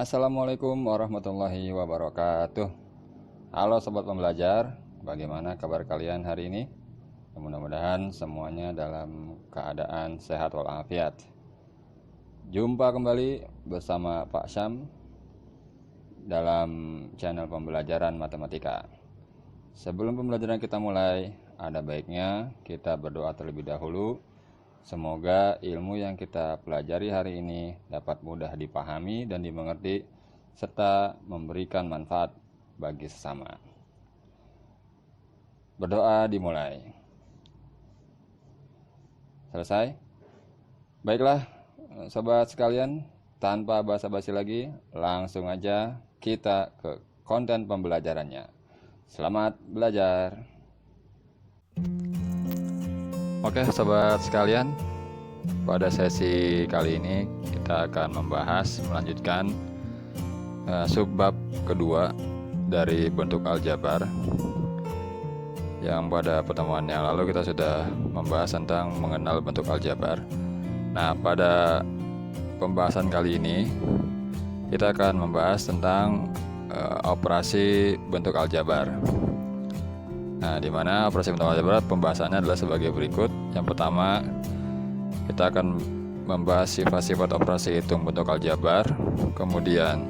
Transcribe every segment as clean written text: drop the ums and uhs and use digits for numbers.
Assalamualaikum warahmatullahi wabarakatuh. Halo sobat pembelajar, bagaimana kabar kalian hari ini? Mudah-mudahan semuanya dalam keadaan sehat walafiat. Jumpa kembali bersama Pak Syam dalam channel pembelajaran matematika. Sebelum pembelajaran kita mulai, ada baiknya kita berdoa terlebih dahulu. Semoga ilmu yang kita pelajari hari ini dapat mudah dipahami dan dimengerti, serta memberikan manfaat bagi sesama. Berdoa dimulai. Selesai? Baiklah, sobat sekalian, tanpa basa-basi lagi, langsung aja kita ke konten pembelajarannya. Selamat belajar. Oke sobat sekalian, pada sesi kali ini kita akan melanjutkan subbab kedua dari bentuk aljabar. Yang pada pertemuan yang lalu kita sudah membahas tentang mengenal bentuk aljabar. Nah, pada pembahasan kali ini kita akan membahas tentang operasi bentuk aljabar. Nah, di mana operasi bentuk aljabar pembahasannya adalah sebagai berikut. Yang pertama, kita akan membahas sifat-sifat operasi hitung bentuk aljabar, kemudian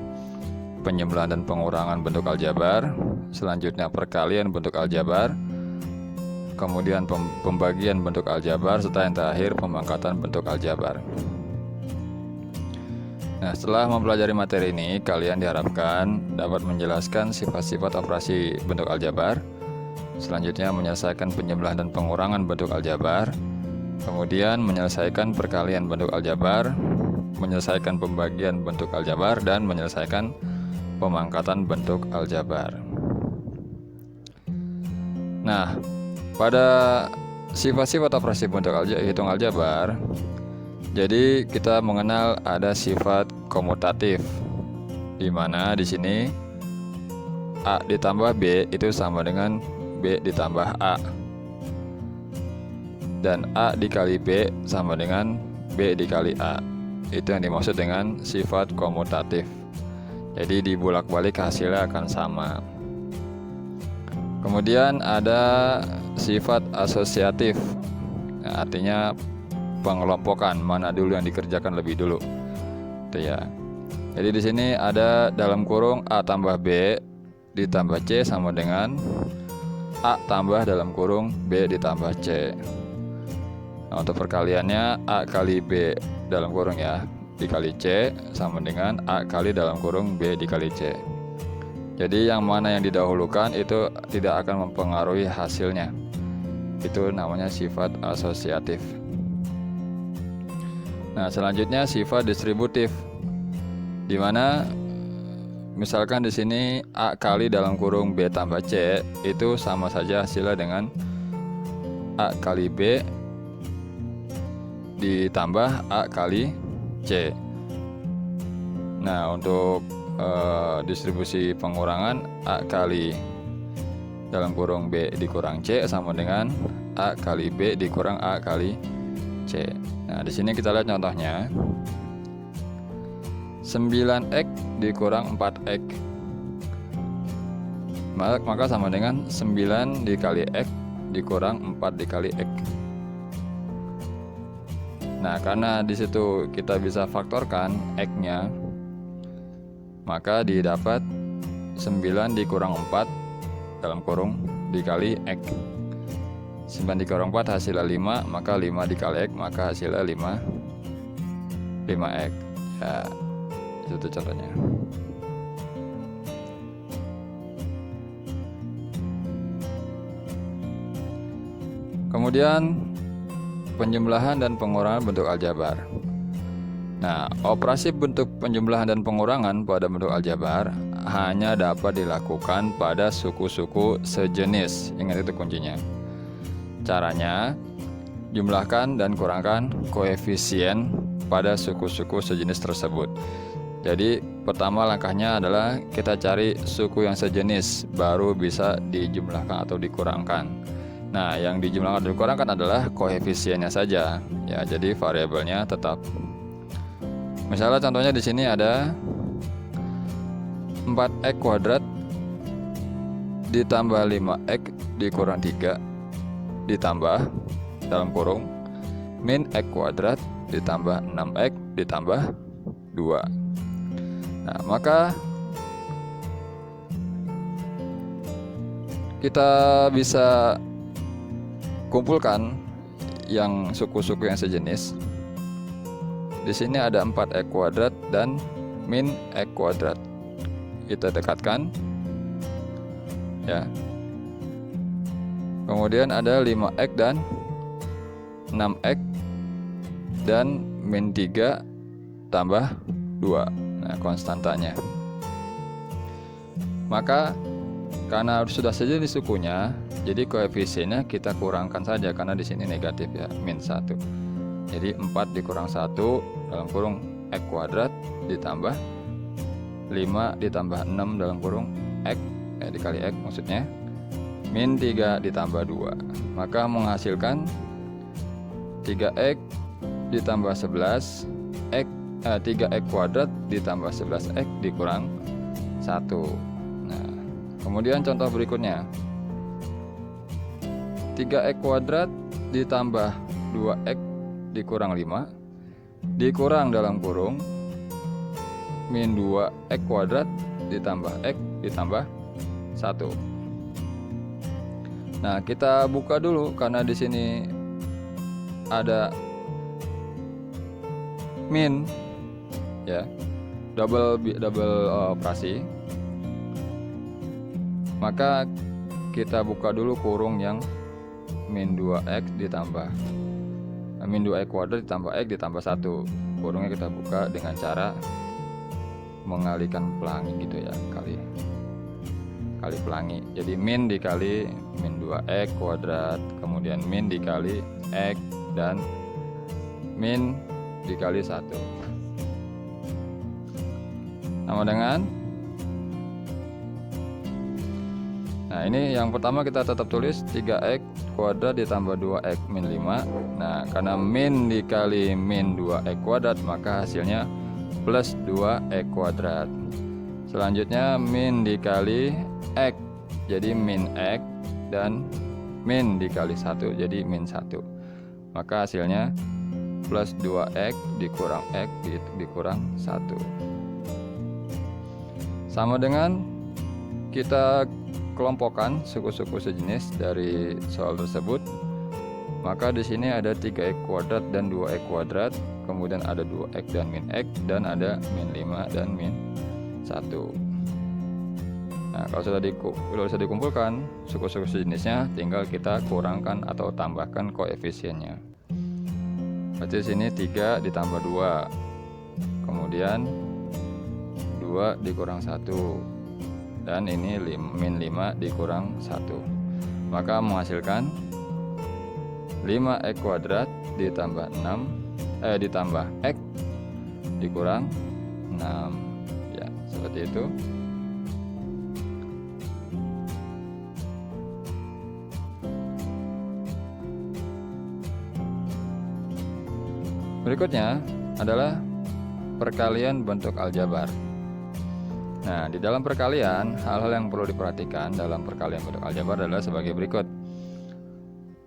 penjumlahan dan pengurangan bentuk aljabar, selanjutnya perkalian bentuk aljabar, kemudian pembagian bentuk aljabar, serta yang terakhir pemangkatan bentuk aljabar. Nah, setelah mempelajari materi ini, kalian diharapkan dapat menjelaskan sifat-sifat operasi bentuk aljabar, selanjutnya menyelesaikan penjumlahan dan pengurangan bentuk aljabar, kemudian menyelesaikan perkalian bentuk aljabar, menyelesaikan pembagian bentuk aljabar, dan menyelesaikan pemangkatan bentuk aljabar. Nah, pada sifat-sifat operasi bentuk hitung aljabar, jadi kita mengenal ada sifat komutatif, di mana di sini A ditambah B itu sama dengan B ditambah A, dan A dikali B sama dengan B dikali A. Itu yang dimaksud dengan sifat komutatif. Jadi dibolak-balik hasilnya akan sama. Kemudian ada sifat asosiatif. Nah, artinya pengelompokan, mana dulu yang dikerjakan lebih dulu. Itu ya. Jadi di sini ada dalam kurung A tambah B ditambah C sama dengan A tambah dalam kurung B ditambah C. Nah, untuk perkaliannya A kali B dalam kurung ya dikali C sama dengan A kali dalam kurung B dikali C. Jadi yang mana yang didahulukan itu tidak akan mempengaruhi hasilnya. Itu namanya sifat asosiatif. Nah, selanjutnya sifat distributif, di mana misalkan di sini A kali dalam kurung B tambah C itu sama saja hasilnya dengan A kali B ditambah A kali C. Nah, untuk distribusi pengurangan A kali dalam kurung B dikurang C sama dengan A kali B dikurang A kali C. Nah, di sini kita lihat contohnya. 9x dikurang 4x, maka sama dengan 9 dikali x dikurang 4 dikali x. Nah, karena di situ kita bisa faktorkan x-nya, maka didapat 9 dikurang 4 dalam kurung dikali x. 9 dikurang 4 hasilnya 5, maka 5 dikali x maka hasilnya 5x. Ya, itu contohnya. Kemudian penjumlahan dan pengurangan bentuk aljabar. Nah, operasi bentuk penjumlahan dan pengurangan pada bentuk aljabar hanya dapat dilakukan pada suku-suku sejenis. Ingat itu kuncinya. Caranya, jumlahkan dan kurangkan koefisien pada suku-suku sejenis tersebut. Jadi pertama langkahnya adalah kita cari suku yang sejenis, baru bisa dijumlahkan atau dikurangkan. Nah, yang dijumlahkan dan dikurangkan adalah koefisiennya saja. Ya, jadi variabelnya tetap. Misalnya contohnya di sini ada 4x kuadrat ditambah 5x dikurang 3 ditambah dalam kurung min x kuadrat ditambah 6x ditambah 2. Nah, maka kita bisa kumpulkan yang suku-suku yang sejenis. Di sini ada 4x kuadrat dan min x kuadrat. Kita dekatkan ya. Kemudian ada 5x dan 6x dan min 3 tambah 2. Nah, konstantanya. Maka karena sudah sejenis sukunya, jadi koefisiennya kita kurangkan saja karena di sini negatif ya, min 1. Jadi 4 dikurang 1 dalam kurung x kuadrat ditambah 5 ditambah 6 dalam kurung x dikali x maksudnya min 3 ditambah 2. Maka menghasilkan 3x ditambah 11 x 3x kuadrat ditambah 11x dikurang 1. Nah, kemudian contoh berikutnya 3x kuadrat ditambah 2x dikurang 5 dikurang dalam kurung min 2x kuadrat ditambah x ditambah 1. Nah, kita buka dulu karena di sini ada min ya, double operasi. Maka kita buka dulu kurung yang min 2x ditambah min 2x kuadrat ditambah x ditambah 1. Kurungnya kita buka dengan cara mengalihkan pelangi gitu ya, kali pelangi. Jadi min dikali min 2x kuadrat, kemudian min dikali x dan min dikali 1 sama dengan, nah ini yang pertama kita tetap tulis 3x kuadrat ditambah 2x min 5. Nah, karena min dikali min 2x kuadrat maka hasilnya plus 2x kuadrat. Selanjutnya min dikali x jadi min x dan min dikali 1 jadi min 1. Maka hasilnya plus 2x dikurang x dikurang 1. Sama dengan kita kelompokkan suku-suku sejenis dari soal tersebut. Maka di sini ada 3x kuadrat dan 2x kuadrat, kemudian ada 2x dan min x, dan ada min 5 dan min 1. Nah, kalau sudah dikumpulkan suku-suku sejenisnya, tinggal kita kurangkan atau tambahkan koefisiennya. Berarti di sini 3 ditambah 2, kemudian 2 dikurang 1, dan ini min 5 dikurang 1. Maka menghasilkan 5x kuadrat ditambah 6 ditambah x dikurang 6 ya, seperti itu. Berikutnya adalah perkalian bentuk aljabar. Nah, di dalam perkalian, hal-hal yang perlu diperhatikan dalam perkalian bentuk aljabar adalah sebagai berikut.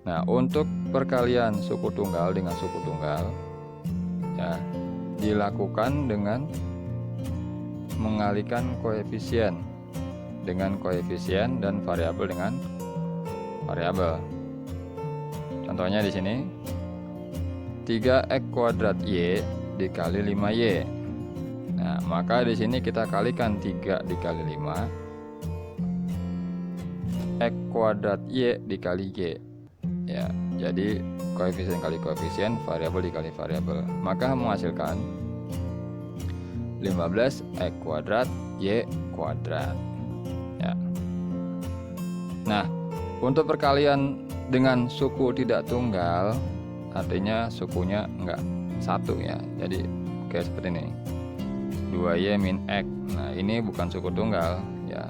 Nah, untuk perkalian suku tunggal dengan suku tunggal ya, dilakukan dengan mengalihkan koefisien dengan koefisien dan variabel dengan variabel. Contohnya di sini 3x kuadrat y dikali 5y. Nah, maka di sini kita kalikan 3 dikali 5 x kuadrat y dikali y. Ya, jadi koefisien kali koefisien, variabel dikali variabel. Maka menghasilkan 15 x kuadrat y kuadrat. Ya. Nah, untuk perkalian dengan suku tidak tunggal, artinya sukunya enggak satu ya. Jadi kayak seperti ini. 2y min x. Nah, ini bukan suku tunggal ya,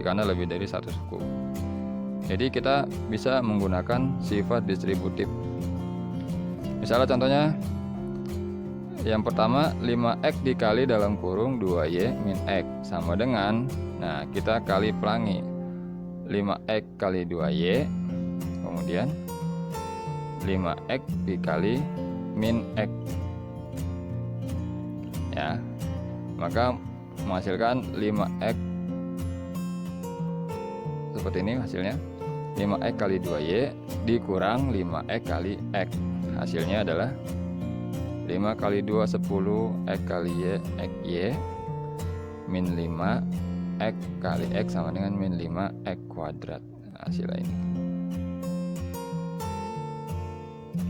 karena lebih dari satu suku. Jadi kita bisa menggunakan sifat distributif. Misalnya contohnya Yang pertama 5x dikali dalam kurung 2y min x sama dengan, nah kita kali pelangi 5x kali 2y, kemudian 5x dikali min x ya, maka menghasilkan 5x seperti ini hasilnya. 5x kali 2y dikurang 5x kali x, hasilnya adalah 5 kali 2 10 x kali y x y min 5 x kali x sama dengan min 5 x kuadrat. Nah, hasilnya ini.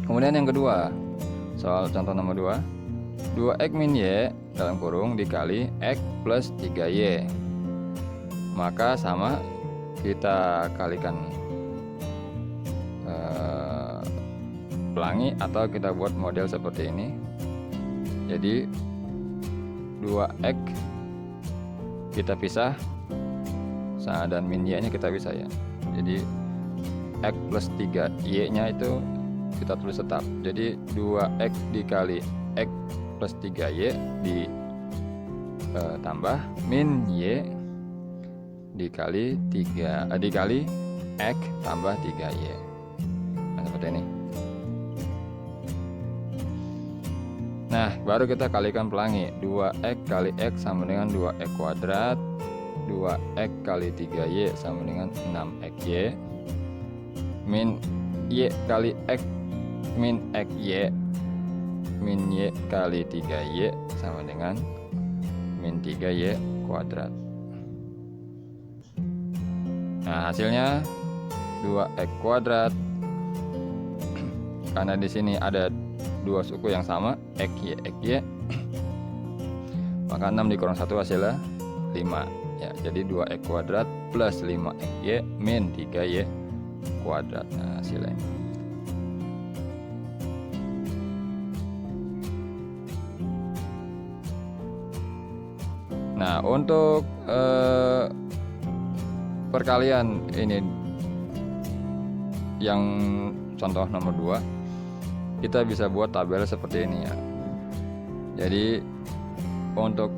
Kemudian yang kedua, soal contoh nomor 2, 2x min y dalam kurung dikali x plus 3y, maka sama, kita kalikan pelangi atau kita buat model seperti ini. Jadi 2x kita pisah dan min y nya kita pisah ya. Jadi x plus 3y nya itu kita tulis tetap. Jadi 2x dikali x plus 3y ditambah min y dikali x tambah 3y. Nah, seperti ini. Nah, baru kita kalikan pelangi. 2x kali x sama dengan 2x kuadrat, 2x kali 3y sama dengan 6xy, min y kali x min xy, min y kali 3y sama dengan min 3y kuadrat. Nah, hasilnya 2x kuadrat. Karena di sini ada dua suku yang sama, xy xy, maka 6 dikurang 1 hasilnya 5 ya. Jadi 2x kuadrat plus 5xy min 3y kuadrat. Nah, hasilnya ini. Nah, untuk perkalian ini yang contoh nomor 2, kita bisa buat tabel seperti ini ya. Jadi untuk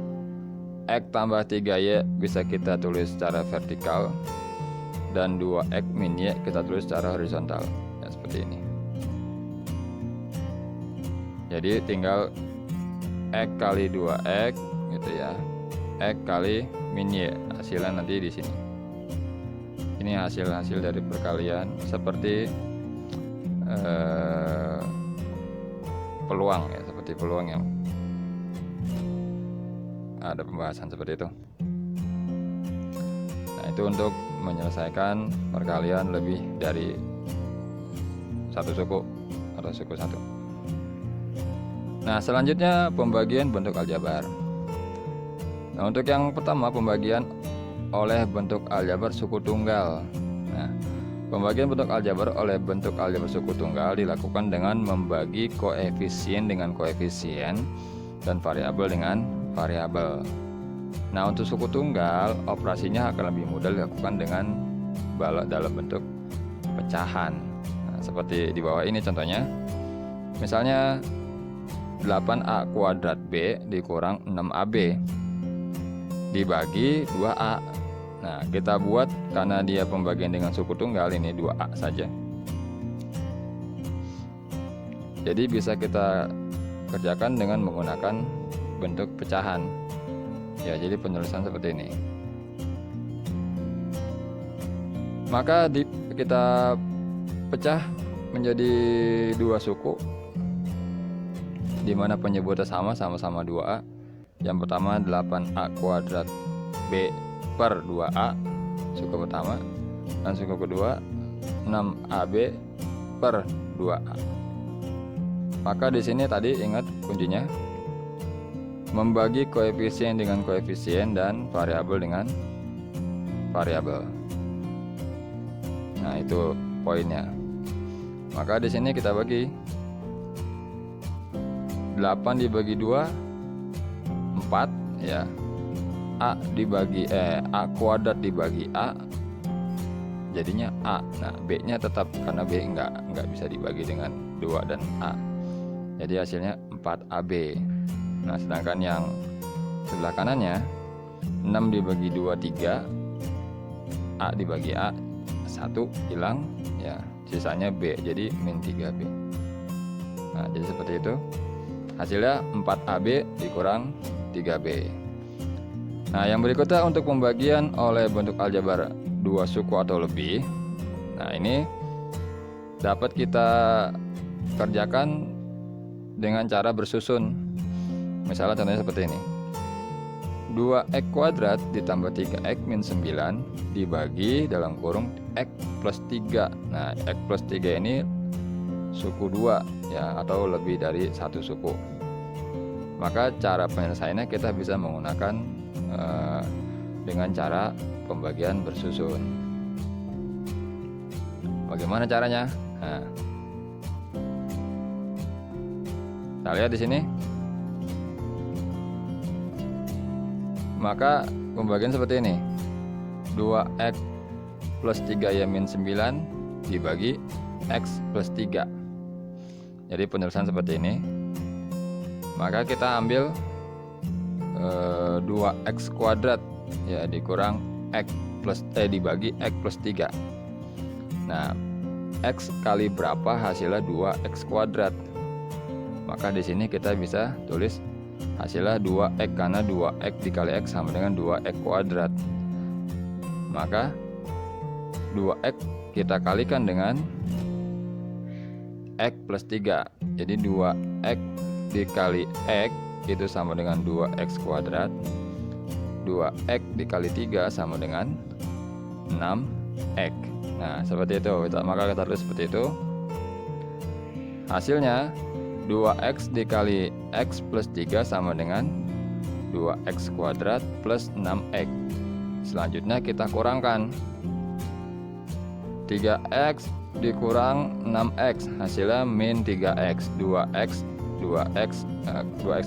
x tambah 3y bisa kita tulis secara vertikal, dan 2x min y kita tulis secara horizontal ya, seperti ini. Jadi tinggal x kali 2x gitu ya, x kali min y, hasilnya nanti di sini. Ini hasil dari perkalian seperti peluang ya, seperti peluang yang ada pembahasan seperti itu. Nah, itu untuk menyelesaikan perkalian lebih dari satu suku atau suku satu. Nah, selanjutnya pembagian bentuk aljabar. Nah, untuk yang pertama pembagian oleh bentuk aljabar suku tunggal. Nah, pembagian bentuk aljabar oleh bentuk aljabar suku tunggal dilakukan dengan membagi koefisien dengan koefisien dan variabel dengan variabel. Nah, untuk suku tunggal operasinya akan lebih mudah dilakukan dengan dalam bentuk pecahan. Nah, seperti di bawah ini contohnya. Misalnya 8a kuadrat b dikurang 6ab dibagi 2a. Nah, kita buat, karena dia pembagian dengan suku tunggal, ini 2a saja. Jadi bisa kita kerjakan dengan menggunakan bentuk pecahan. Ya, jadi penulisan seperti ini. Maka kita pecah menjadi dua suku, di mana penyebutnya sama-sama 2a. Yang pertama 8a kuadrat b per 2a, suku pertama, dan suku kedua 6ab per 2a. Maka di sini tadi ingat kuncinya membagi koefisien dengan koefisien dan variabel dengan variabel. Nah, itu poinnya. Maka di sini kita bagi 8 dibagi 2 4 ya. A dibagi A kuadrat dibagi A jadinya A. Nah, B nya tetap, karena B nggak bisa dibagi dengan 2 dan A, jadi hasilnya 4AB. Nah, sedangkan yang sebelah kanannya 6 dibagi 2 3, A dibagi A 1 hilang ya, sisanya B, jadi min 3B. Nah, jadi seperti itu. Hasilnya 4AB dikurang 3B. Nah, yang berikutnya untuk pembagian oleh bentuk aljabar 2 suku atau lebih. Nah, ini dapat kita kerjakan dengan cara bersusun. Misalnya contohnya seperti ini. 2x kuadrat ditambah 3x min 9 dibagi dalam kurung x plus 3. Nah, x plus 3 ini suku 2 ya, atau lebih dari satu suku. Maka cara penyelesaiannya kita bisa menggunakan dengan cara pembagian bersusun. Bagaimana caranya? Nah, kita lihat di sini. Maka pembagian seperti ini. 2x plus 3 ya min 9 dibagi x plus 3. Jadi penulisan seperti ini. Maka kita ambil 2x kuadrat ya dikurang x plus dibagi x plus 3. Nah, x kali berapa hasilnya 2x kuadrat. Maka di sini kita bisa tulis hasilnya 2x, karena 2x dikali x sama dengan 2x kuadrat. Maka 2x kita kalikan dengan x plus 3. Jadi 2x dikali x itu sama dengan 2x kuadrat. 2x dikali 3 sama dengan 6x. Nah, seperti itu. Maka kita tulis seperti itu. Hasilnya 2x dikali x plus 3 sama dengan 2x kuadrat plus 6x. Selanjutnya kita kurangkan. 3x dikurang 6x hasilnya min 3x. 2x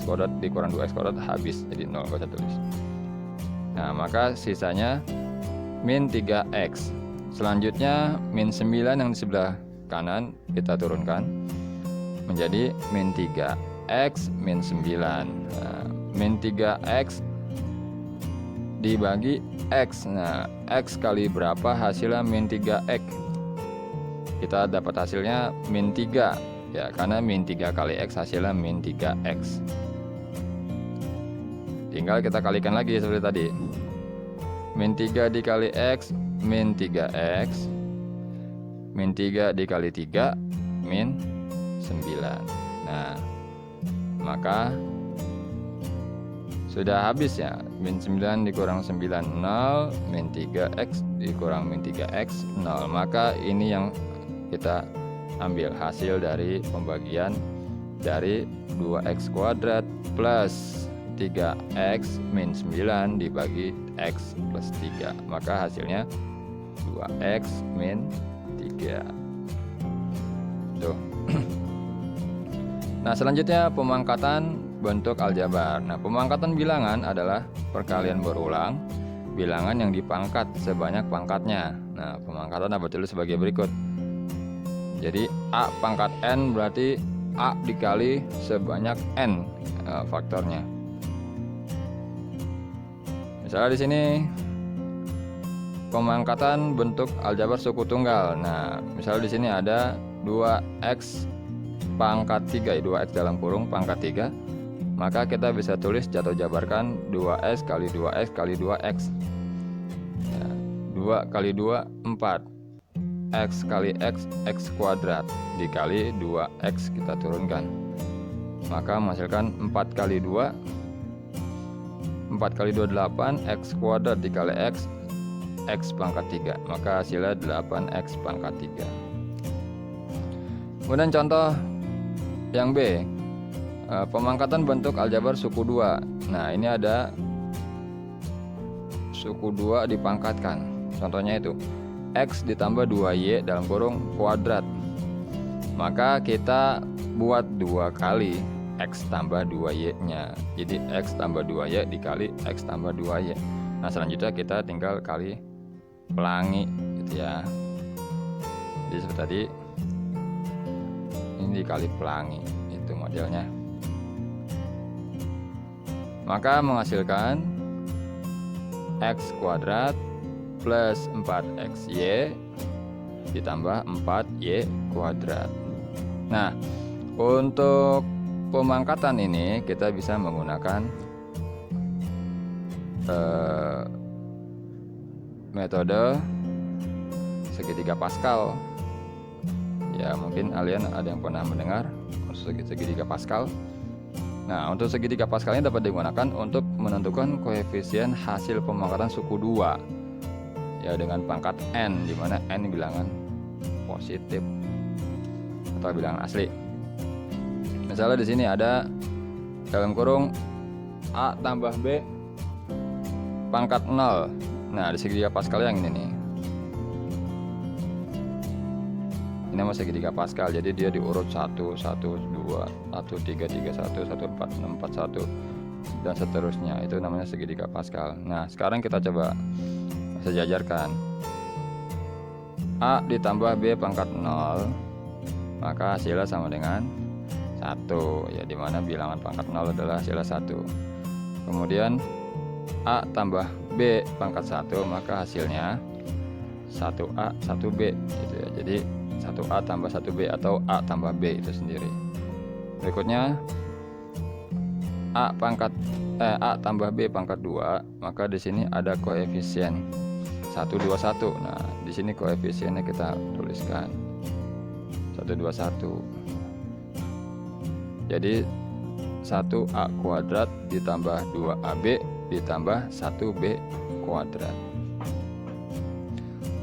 kuadrat dikurang 2x kuadrat habis, jadi 0, gak usah tulis. Nah, maka sisanya min 3x. Selanjutnya min 9 yang di sebelah kanan kita turunkan menjadi min 3x min 9. Nah, min 3x dibagi x. Nah, x kali berapa hasilnya min 3x. Kita dapat hasilnya min 3 ya, karena min 3 kali x hasilnya min 3x. Tinggal kita kalikan lagi seperti tadi. Min 3 dikali x min 3x. Min 3 dikali 3 min 9. Nah, maka sudah habis ya. Min 9 dikurang 9 0, min 3x dikurang min 3x 0. Maka ini yang kita ambil hasil dari pembagian dari 2x kuadrat plus 3x min 9 dibagi x plus 3. Maka hasilnya 2x min 3. Tuh. Nah, selanjutnya pemangkatan bentuk aljabar. Nah, pemangkatan bilangan adalah perkalian berulang bilangan yang dipangkat sebanyak pangkatnya. Nah, pemangkatan dapat ditulis sebagai berikut. Jadi A pangkat N berarti A dikali sebanyak N faktornya. Misalnya di sini pemangkatan bentuk aljabar suku tunggal. Nah, misalnya di sini ada 2x pangkat 3, 2x dalam kurung pangkat 3. Maka kita bisa tulis jatuh jabarkan 2x kali 2x kali 2x ya, 2 kali 2 4, x kali x x kuadrat dikali 2x kita turunkan, maka menghasilkan 4 kali 2 8 x kuadrat dikali x x pangkat 3, maka hasilnya 8x pangkat 3. Kemudian contoh yang B, pemangkatan bentuk aljabar suku 2. Nah, ini ada suku 2 dipangkatkan. Contohnya itu x ditambah 2y dalam kurung kuadrat. Maka kita buat 2 kali x tambah 2y nya. Jadi x tambah 2y dikali x tambah 2y. Nah, selanjutnya kita tinggal kali pelangi gitu ya. Jadi seperti tadi, ini dikali pelangi, itu modelnya. maka menghasilkan X kuadrat plus 4XY ditambah 4Y kuadrat. Nah, untuk pemangkatan ini kita bisa menggunakan metode segitiga Pascal. Ya, mungkin kalian ada yang pernah mendengar segitiga Pascal. Nah, untuk segitiga Pascal ini dapat digunakan untuk menentukan koefisien hasil pemangkatan suku 2 ya dengan pangkat n, di mana n bilangan positif atau bilangan asli. Misalnya di sini ada dalam kurung A tambah B pangkat 0. Nah, di segitiga Pascal yang ini nih. Ini nama segitiga Pascal, jadi dia diurut 1, 1, 2, 1, 3, 3, 1, 1, 4, 6, 4, 1 dan seterusnya. Itu namanya segitiga Pascal. Nah, sekarang kita coba sejajarkan. A ditambah B pangkat 0, maka hasilnya sama dengan 1 ya, dimana bilangan pangkat 0 adalah hasilnya 1. Kemudian A tambah B pangkat 1, maka hasilnya 1A 1B gitu ya. Jadi 1A tambah 1B atau A tambah B itu sendiri. Berikutnya A tambah B pangkat 2, maka di sini ada koefisien 1, 2, 1. Nah, di sini koefisiennya kita tuliskan 1, 2, 1. Jadi 1A kuadrat ditambah 2AB ditambah 1B kuadrat.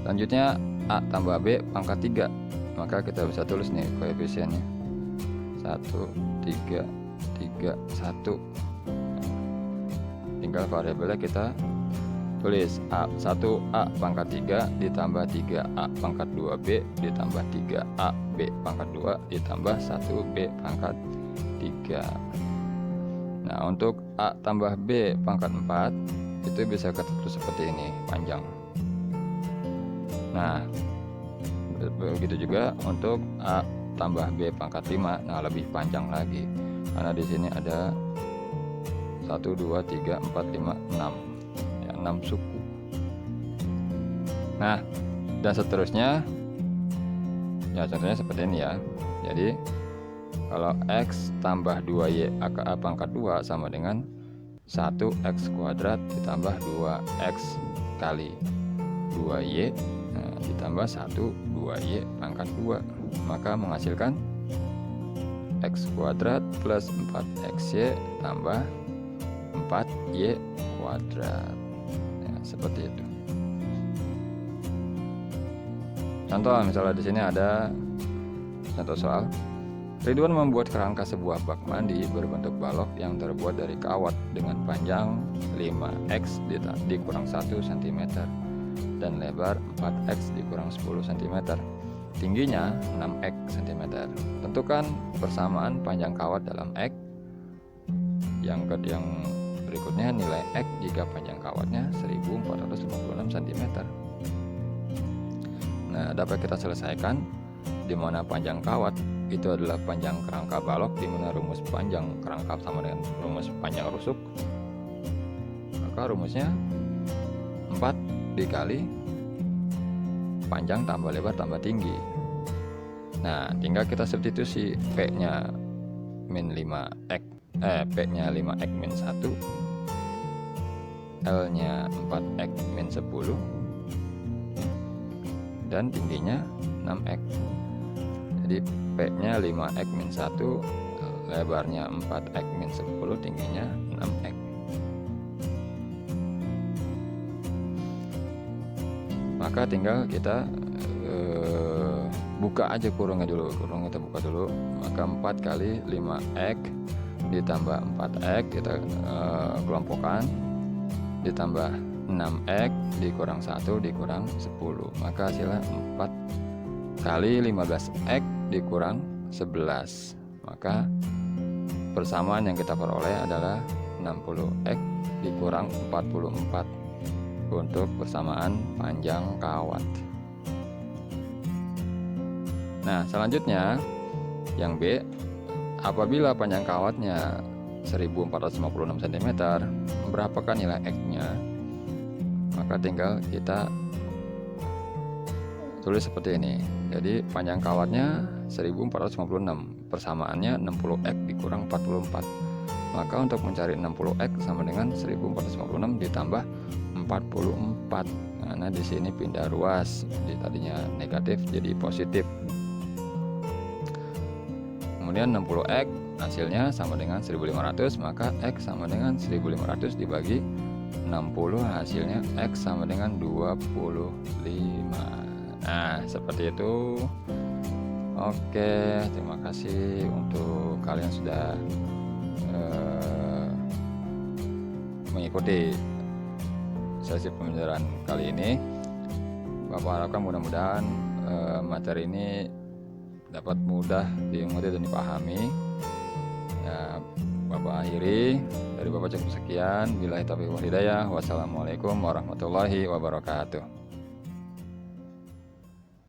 Selanjutnya A tambah B pangkat 3, maka kita bisa tulis nih koefisiennya 1, 3, 3, 1. Tinggal variabelnya kita tulis 1A pangkat 3 ditambah 3A pangkat 2B ditambah 3AB pangkat 2 ditambah 1B pangkat 3. Nah, untuk A tambah B pangkat 4 itu bisa kita tulis seperti ini, panjang. Nah, begitu juga untuk A tambah B pangkat 5, nah lebih panjang lagi. Karena di sini ada 1, 2, 3, 4, 5, 6. Ya, 6 suku. Nah, dan seterusnya. Ya, contohnya seperti ini ya. Jadi, kalau X tambah 2Y aka pangkat 2 sama dengan 1X kuadrat ditambah 2X kali 2Y ditambah 1 2Y pangkat 2, maka menghasilkan X kuadrat plus 4XY tambah 4Y kuadrat ya, seperti itu. Contoh misalnya di sini ada contoh soal. Ridwan membuat kerangka sebuah bak mandi berbentuk balok yang terbuat dari kawat dengan panjang 5x dikurang 1 cm dan lebar 4x dikurang 10 cm. Tingginya 6x cm. Tentukan persamaan panjang kawat dalam x. Yang berikutnya nilai x jika panjang kawatnya 1456 cm. Nah, dapat kita selesaikan di mana panjang kawat itu adalah panjang kerangka balok, di mana rumus panjang kerangka sama dengan rumus panjang rusuk. Maka rumusnya 4 dikali panjang tambah lebar tambah tinggi. Nah, tinggal kita substitusi P-nya min 5x, P-nya 5x min 1, L-nya 4x min 10, dan tingginya 6x. Jadi P-nya 5x min 1, lebarnya 4x min 10, tingginya 6x. Maka tinggal kita buka aja kurungnya dulu. Kurung kita buka dulu. Maka 4 kali 5x ditambah 4x kita kelompokkan, ditambah 6x dikurang 1 dikurang 10, maka hasilnya 4 kali 15x dikurang 11. Maka persamaan yang kita peroleh adalah 60x dikurang 44 untuk persamaan panjang kawat. Nah, selanjutnya yang B, apabila panjang kawatnya 1456 cm, berapakah nilai X-nya? Maka tinggal kita tulis seperti ini. Jadi panjang kawatnya 1456, persamaannya 60X dikurang 44. Maka untuk mencari 60X sama dengan 1456 ditambah 44. Karena di sini pindah ruas, jadi tadinya negatif jadi positif. Kemudian 60X hasilnya sama dengan 1500, maka X sama dengan 1500 dibagi 60, hasilnya X sama dengan 25. Nah, seperti itu. Oke, terima kasih untuk kalian sudah mengikuti sesi pembelajaran kali ini. Bapak harapkan mudah-mudahan materi ini dapat mudah dimengerti dan dipahami. Ya, Bapak akhiri, dari Bapak cukup sekian. Billahi taufiq wal hidayah. Wassalamualaikum warahmatullahi wabarakatuh.